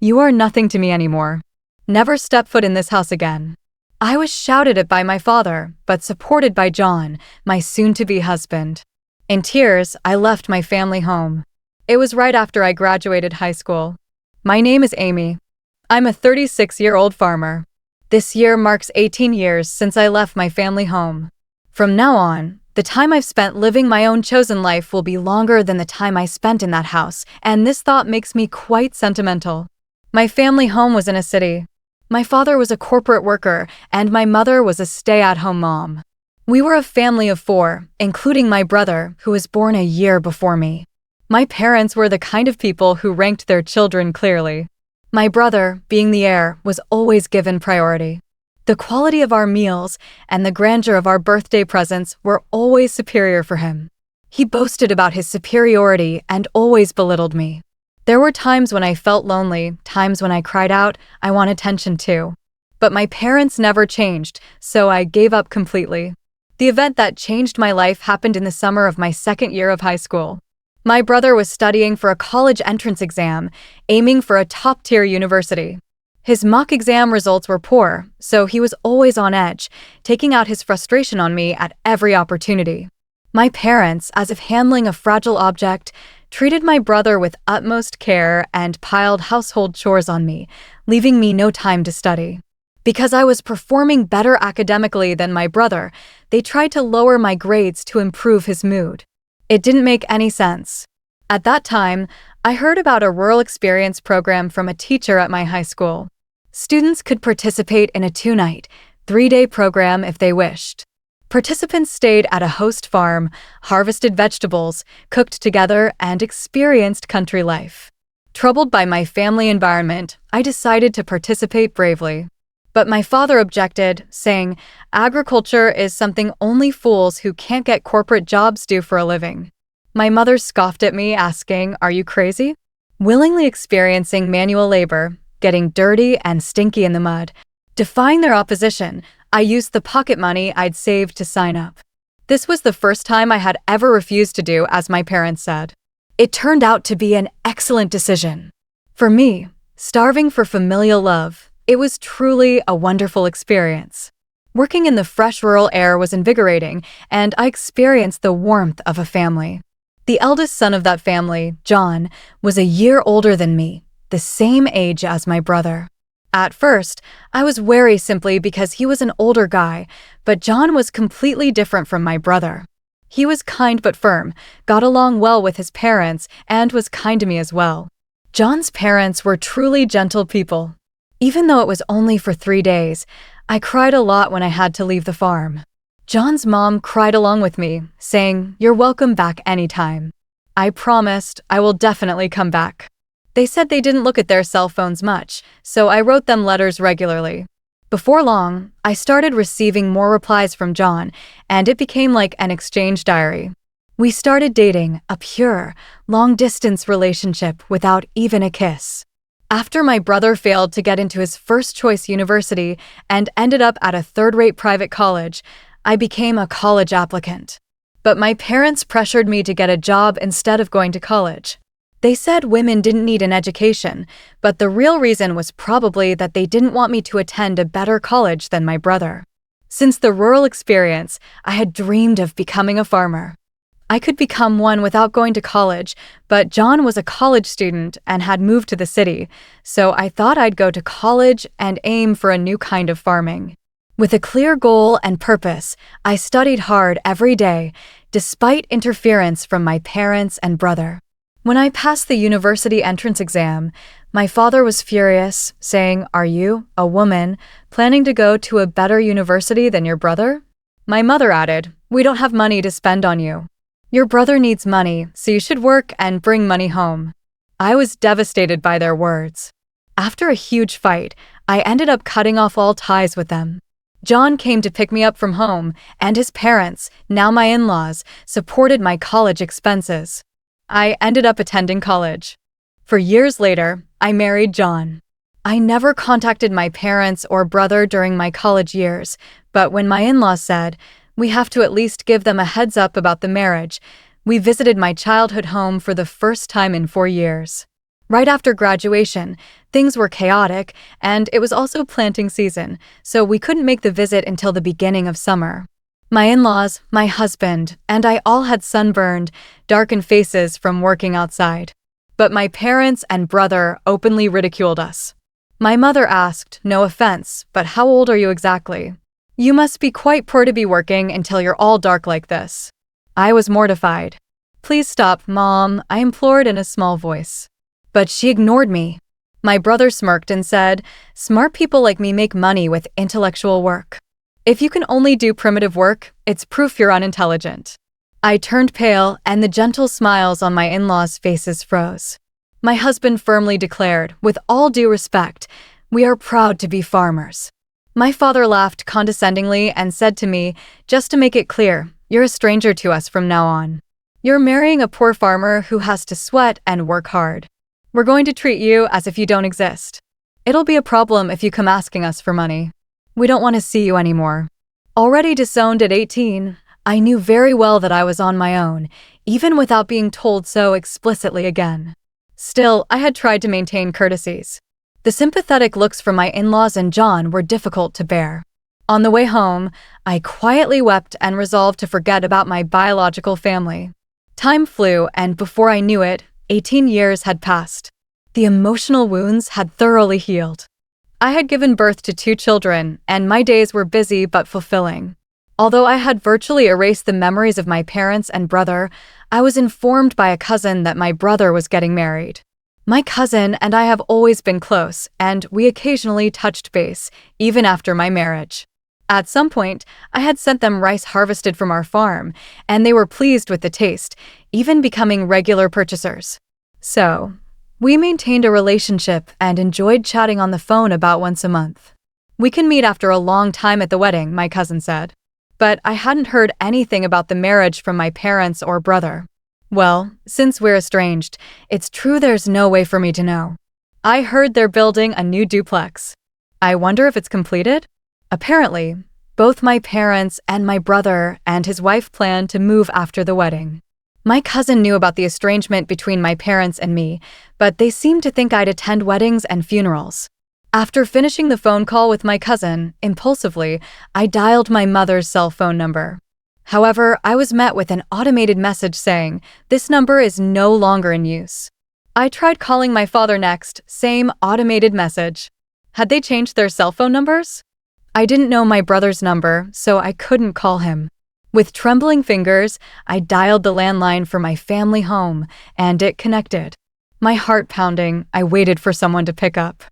You are nothing to me anymore. Never step foot in this house again." I was shouted at by my father, but supported by John, my soon-to-be husband. In tears, I left my family home. It was right after I graduated high school. My name is Amy. I'm a 36-year-old farmer. This year marks 18 years since I left my family home. From now on, the time I've spent living my own chosen life will be longer than the time I spent in that house, and this thought makes me quite sentimental. My family home was in a city. My father was a corporate worker, and my mother was a stay-at-home mom. We were a family of 4, including my brother, who was born a year before me. My parents were the kind of people who ranked their children clearly. My brother, being the heir, was always given priority. The quality of our meals and the grandeur of our birthday presents were always superior for him. He boasted about his superiority and always belittled me. There were times when I felt lonely, times when I cried out, "I want attention too." But my parents never changed, so I gave up completely. The event that changed my life happened in the summer of my second year of high school. My brother was studying for a college entrance exam, aiming for a top-tier university. His mock exam results were poor, so he was always on edge, taking out his frustration on me at every opportunity. My parents, as if handling a fragile object, treated my brother with utmost care and piled household chores on me, leaving me no time to study. Because I was performing better academically than my brother, they tried to lower my grades to improve his mood. It didn't make any sense. At that time, I heard about a rural experience program from a teacher at my high school. Students could participate in a 2-night, 3-day program if they wished. Participants stayed at a host farm, harvested vegetables, cooked together, and experienced country life. Troubled by my family environment, I decided to participate bravely. But my father objected, saying, "Agriculture is something only fools who can't get corporate jobs do for a living." My mother scoffed at me, asking, "Are you crazy?" Willingly experiencing manual labor, getting dirty and stinky in the mud, defying their opposition, I used the pocket money I'd saved to sign up. This was the first time I had ever refused to do as my parents said. It turned out to be an excellent decision. For me, starving for familial love, it was truly a wonderful experience. Working in the fresh rural air was invigorating, and I experienced the warmth of a family. The eldest son of that family, John, was a year older than me, the same age as my brother. At first, I was wary simply because he was an older guy, but John was completely different from my brother. He was kind but firm, got along well with his parents, and was kind to me as well. John's parents were truly gentle people. Even though it was only for 3 days, I cried a lot when I had to leave the farm. John's mom cried along with me, saying, "You're welcome back anytime." I promised I will definitely come back. They said they didn't look at their cell phones much, so I wrote them letters regularly. Before long, I started receiving more replies from John, and it became like an exchange diary. We started dating, a pure, long-distance relationship without even a kiss. After my brother failed to get into his first-choice university and ended up at a third-rate private college, I became a college applicant. But my parents pressured me to get a job instead of going to college. They said women didn't need an education, but the real reason was probably that they didn't want me to attend a better college than my brother. Since the rural experience, I had dreamed of becoming a farmer. I could become one without going to college, but John was a college student and had moved to the city, so I thought I'd go to college and aim for a new kind of farming. With a clear goal and purpose, I studied hard every day, despite interference from my parents and brother. When I passed the university entrance exam, my father was furious, saying, "Are you, a woman, planning to go to a better university than your brother?" My mother added, "We don't have money to spend on you. Your brother needs money, so you should work and bring money home." I was devastated by their words. After a huge fight, I ended up cutting off all ties with them. John came to pick me up from home, and his parents, now my in-laws, supported my college expenses. I ended up attending college. For years later, I married John. I never contacted my parents or brother during my college years, but when my in-laws said, "We have to at least give them a heads up about the marriage," we visited my childhood home for the first time in 4 years. Right after graduation, things were chaotic, and it was also planting season, so we couldn't make the visit until the beginning of summer. My in-laws, my husband, and I all had sunburned, darkened faces from working outside. But my parents and brother openly ridiculed us. My mother asked, "No offense, but how old are you exactly? You must be quite poor to be working until you're all dark like this." I was mortified. "Please stop, Mom," I implored in a small voice. But she ignored me. My brother smirked and said, "Smart people like me make money with intellectual work. If you can only do primitive work, it's proof you're unintelligent." I turned pale, and the gentle smiles on my in-laws' faces froze. My husband firmly declared, with all due respect, "We are proud to be farmers." My father laughed condescendingly and said to me, "Just to make it clear, you're a stranger to us from now on. You're marrying a poor farmer who has to sweat and work hard. We're going to treat you as if you don't exist. It'll be a problem if you come asking us for money. We don't want to see you anymore." Already disowned at 18, I knew very well that I was on my own, even without being told so explicitly again. Still, I had tried to maintain courtesies. The sympathetic looks from my in-laws and John were difficult to bear. On the way home, I quietly wept and resolved to forget about my biological family. Time flew, and before I knew it, 18 years had passed. The emotional wounds had thoroughly healed. I had given birth to 2 children, and my days were busy but fulfilling. Although I had virtually erased the memories of my parents and brother, I was informed by a cousin that my brother was getting married. My cousin and I have always been close, and we occasionally touched base, even after my marriage. At some point, I had sent them rice harvested from our farm, and they were pleased with the taste, even becoming regular purchasers. So, we maintained a relationship and enjoyed chatting on the phone about once a month. "We can meet after a long time at the wedding," my cousin said. But I hadn't heard anything about the marriage from my parents or brother. Well, since we're estranged, it's true there's no way for me to know. I heard they're building a new duplex. I wonder if it's completed? Apparently, both my parents and my brother and his wife plan to move after the wedding. My cousin knew about the estrangement between my parents and me, but they seemed to think I'd attend weddings and funerals. After finishing the phone call with my cousin, impulsively, I dialed my mother's cell phone number. However, I was met with an automated message saying, "This number is no longer in use." I tried calling my father next, same automated message. Had they changed their cell phone numbers? I didn't know my brother's number, so I couldn't call him. With trembling fingers, I dialed the landline for my family home, and it connected. My heart pounding, I waited for someone to pick up.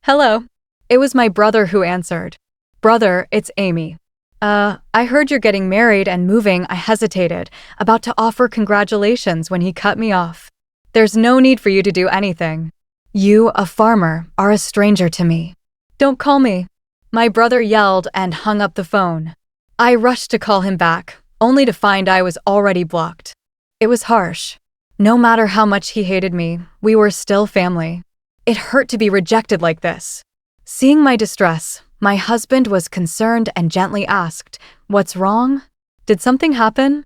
"Hello." It was my brother who answered. "Brother, it's Amy. I heard you're getting married and moving." I hesitated, about to offer congratulations when he cut me off. "There's no need for you to do anything. You, a farmer, are a stranger to me. Don't call me." My brother yelled and hung up the phone. I rushed to call him back, only to find I was already blocked. It was harsh. No matter how much he hated me, we were still family. It hurt to be rejected like this. Seeing my distress, my husband was concerned and gently asked, "What's wrong? Did something happen?"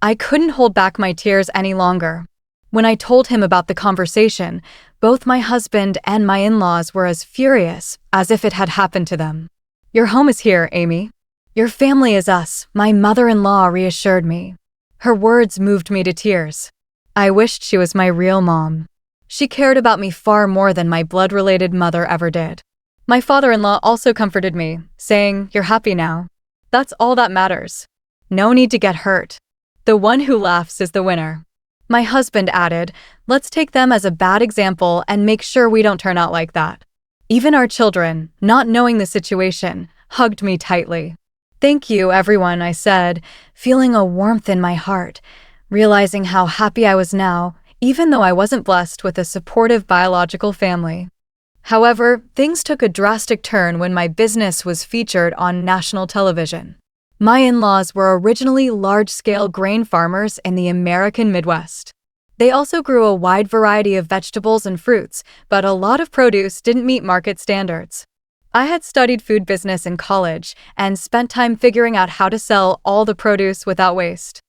I couldn't hold back my tears any longer. When I told him about the conversation, both my husband and my in-laws were as furious as if it had happened to them. "Your home is here, Amy. Your family is us," my mother-in-law reassured me. Her words moved me to tears. I wished she was my real mom. She cared about me far more than my blood-related mother ever did. My father-in-law also comforted me, saying, "You're happy now. That's all that matters. No need to get hurt. The one who laughs is the winner." My husband added, "Let's take them as a bad example and make sure we don't turn out like that." Even our children, not knowing the situation, hugged me tightly. "Thank you, everyone," I said, feeling a warmth in my heart, realizing how happy I was now, even though I wasn't blessed with a supportive biological family. However, things took a drastic turn when my business was featured on national television. My in-laws were originally large-scale grain farmers in the American Midwest. They also grew a wide variety of vegetables and fruits, but a lot of produce didn't meet market standards. I had studied food business in college and spent time figuring out how to sell all the produce without waste.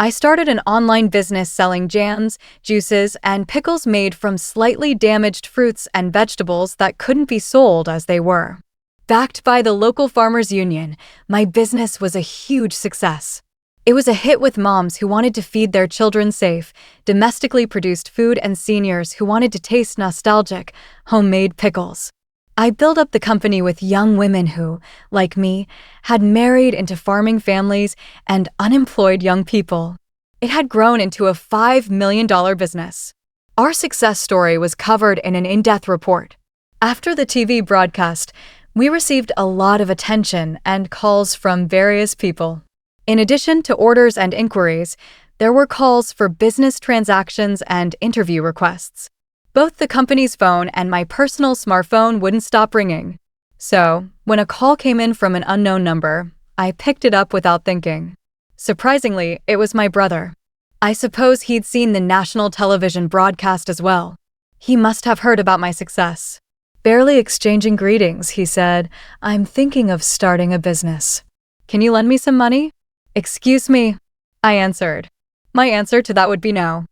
I started an online business selling jams, juices, and pickles made from slightly damaged fruits and vegetables that couldn't be sold as they were. Backed by the local farmers union, my business was a huge success. It was a hit with moms who wanted to feed their children safe, domestically produced food, and seniors who wanted to taste nostalgic, homemade pickles. I built up the company with young women who, like me, had married into farming families and unemployed young people. It had grown into a $5 million business. Our success story was covered in an in-depth report. After the TV broadcast, we received a lot of attention and calls from various people. In addition to orders and inquiries, there were calls for business transactions and interview requests. Both the company's phone and my personal smartphone wouldn't stop ringing. So, when a call came in from an unknown number, I picked it up without thinking. Surprisingly, it was my brother. I suppose he'd seen the national television broadcast as well. He must have heard about my success. Barely exchanging greetings, he said, "I'm thinking of starting a business. Can you lend me some money?" "Excuse me," I answered. My answer to that would be no.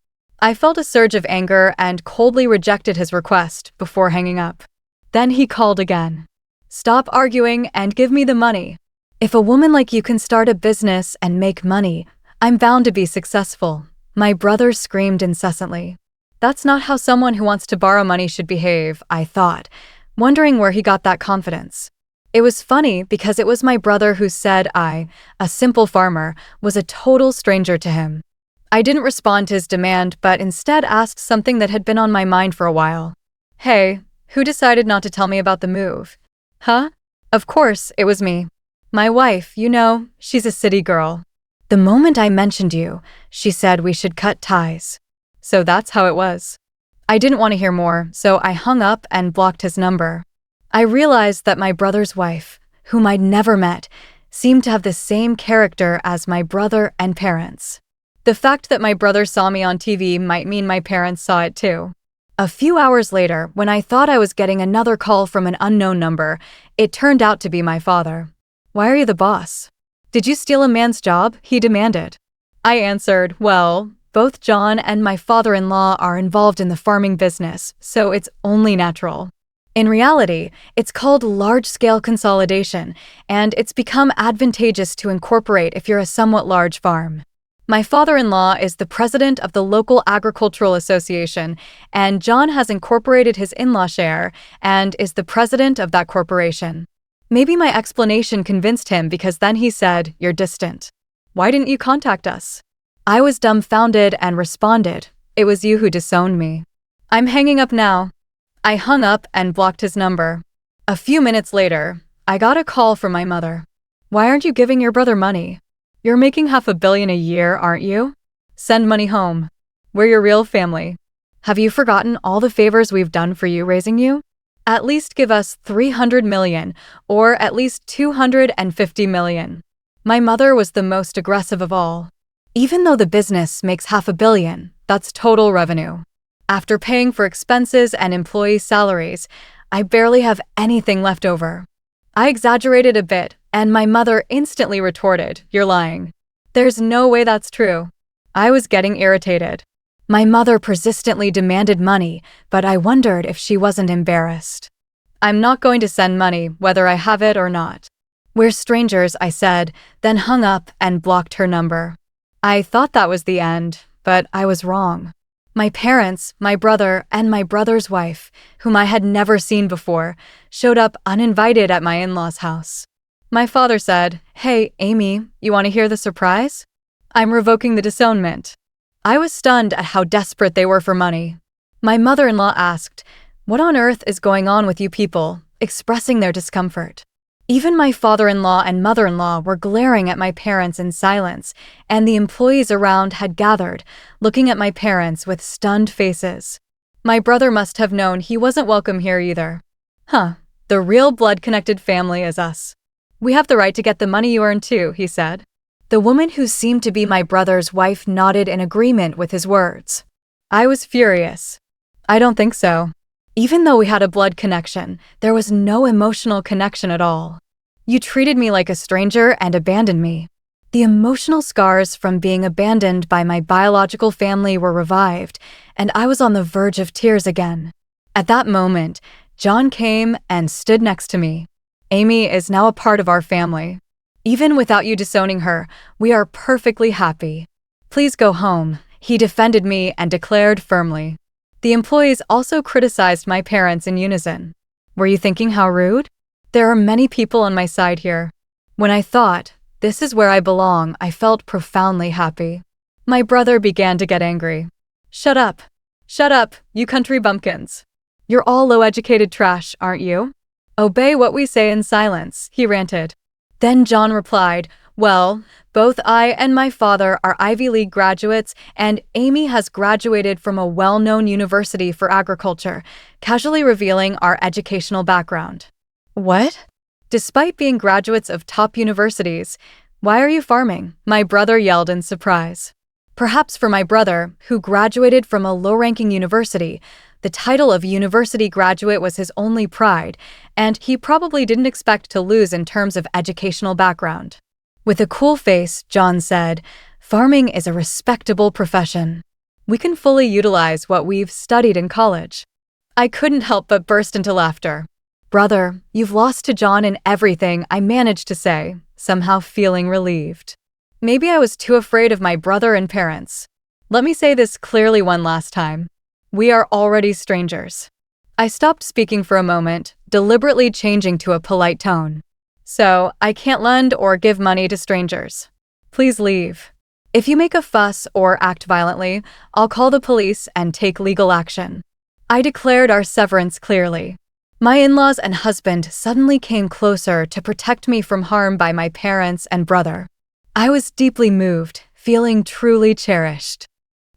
I felt a surge of anger and coldly rejected his request before hanging up. Then he called again. "Stop arguing and give me the money. If a woman like you can start a business and make money, I'm bound to be successful," my brother screamed incessantly. That's not how someone who wants to borrow money should behave, I thought, wondering where he got that confidence. It was funny because it was my brother who said I, a simple farmer, was a total stranger to him. I didn't respond to his demand, but instead asked something that had been on my mind for a while. "Hey, who decided not to tell me about the move?" "Huh?" Of course, it was me. "My wife, you know, she's a city girl. The moment I mentioned you, she said we should cut ties." So that's how it was. I didn't want to hear more, so I hung up and blocked his number. I realized that my brother's wife, whom I'd never met, seemed to have the same character as my brother and parents. The fact that my brother saw me on TV might mean my parents saw it too. A few hours later, when I thought I was getting another call from an unknown number, it turned out to be my father. "Why are you the boss? Did you steal a man's job?" he demanded. I answered, "Well, both John and my father-in-law are involved in the farming business, so it's only natural." In reality, it's called large-scale consolidation, and it's become advantageous to incorporate if you're a somewhat large farm. My father-in-law is the president of the local agricultural association, and John has incorporated his in-law share and is the president of that corporation. Maybe my explanation convinced him because then he said, "You're distant. Why didn't you contact us?" I was dumbfounded and responded, "It was you who disowned me. I'm hanging up now." I hung up and blocked his number. A few minutes later, I got a call from my mother. "Why aren't you giving your brother money? You're making $500 million a year, aren't you? Send money home. We're your real family. Have you forgotten all the favors we've done for you raising you? At least give us $300 million, or at least $250 million. My mother was the most aggressive of all. Even though the business makes $500 million, that's total revenue. After paying for expenses and employee salaries, I barely have anything left over. I exaggerated a bit, and my mother instantly retorted, "You're lying. There's no way that's true." I was getting irritated. My mother persistently demanded money, but I wondered if she wasn't embarrassed. "I'm not going to send money, whether I have it or not." "We're strangers," I said, then hung up and blocked her number. I thought that was the end, but I was wrong. My parents, my brother, and my brother's wife, whom I had never seen before, showed up uninvited at my in-laws' house. My father said, "Hey, Amy, you want to hear the surprise? I'm revoking the disownment." I was stunned at how desperate they were for money. My mother-in-law asked, "What on earth is going on with you people?" expressing their discomfort. Even my father-in-law and mother-in-law were glaring at my parents in silence, and the employees around had gathered, looking at my parents with stunned faces. My brother must have known he wasn't welcome here either. "Huh, the real blood-connected family is us. We have the right to get the money you earn too," he said. The woman who seemed to be my brother's wife nodded in agreement with his words. I was furious. "I don't think so. Even though we had a blood connection, there was no emotional connection at all. You treated me like a stranger and abandoned me. The emotional scars from being abandoned by my biological family were revived, and I was on the verge of tears again. At that moment, John came and stood next to me. Amy is now a part of our family. Even without you disowning her, we are perfectly happy. Please go home, he defended me and declared firmly. The employees also criticized my parents in unison. Were you thinking how rude? There are many people on my side here. When I thought, this is where I belong, I felt profoundly happy. My brother began to get angry. Shut up. Shut up, you country bumpkins. You're all low-educated trash, aren't you? Obey what we say in silence, he ranted. Then John replied, well, both I and my father are Ivy League graduates, and Amy has graduated from a well-known university for agriculture, casually revealing our educational background. What? Despite being graduates of top universities, why are you farming? My brother yelled in surprise. Perhaps for my brother, who graduated from a low-ranking university, the title of university graduate was his only pride, and he probably didn't expect to lose in terms of educational background. With a cool face, John said, farming is a respectable profession. We can fully utilize what we've studied in college. I couldn't help but burst into laughter. Brother, you've lost to John in everything, I managed to say, somehow feeling relieved. Maybe I was too afraid of my brother and parents. Let me say this clearly one last time. We are already strangers. I stopped speaking for a moment, deliberately changing to a polite tone. So, I can't lend or give money to strangers. Please leave. If you make a fuss or act violently, I'll call the police and take legal action. I declared our severance clearly. My in-laws and husband suddenly came closer to protect me from harm by my parents and brother. I was deeply moved, feeling truly cherished.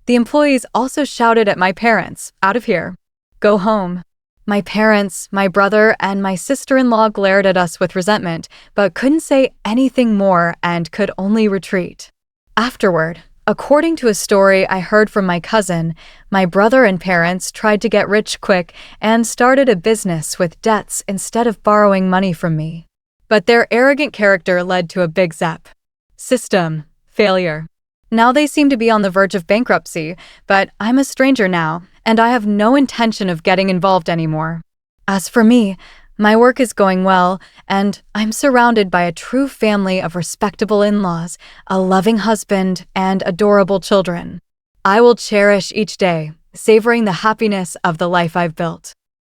The employees also shouted at my parents, out of here. Go home. My parents, my brother, and my sister-in-law glared at us with resentment, but couldn't say anything more and could only retreat. Afterward, according to a story I heard from my cousin, my brother and parents tried to get rich quick and started a business with debts instead of borrowing money from me. But their arrogant character led to a big zep. System failure. Now they seem to be on the verge of bankruptcy, but I'm a stranger now, and I have no intention of getting involved anymore. As for me, my work is going well, and I'm surrounded by a true family of respectable in-laws, a loving husband, and adorable children. I will cherish each day, savoring the happiness of the life I've built.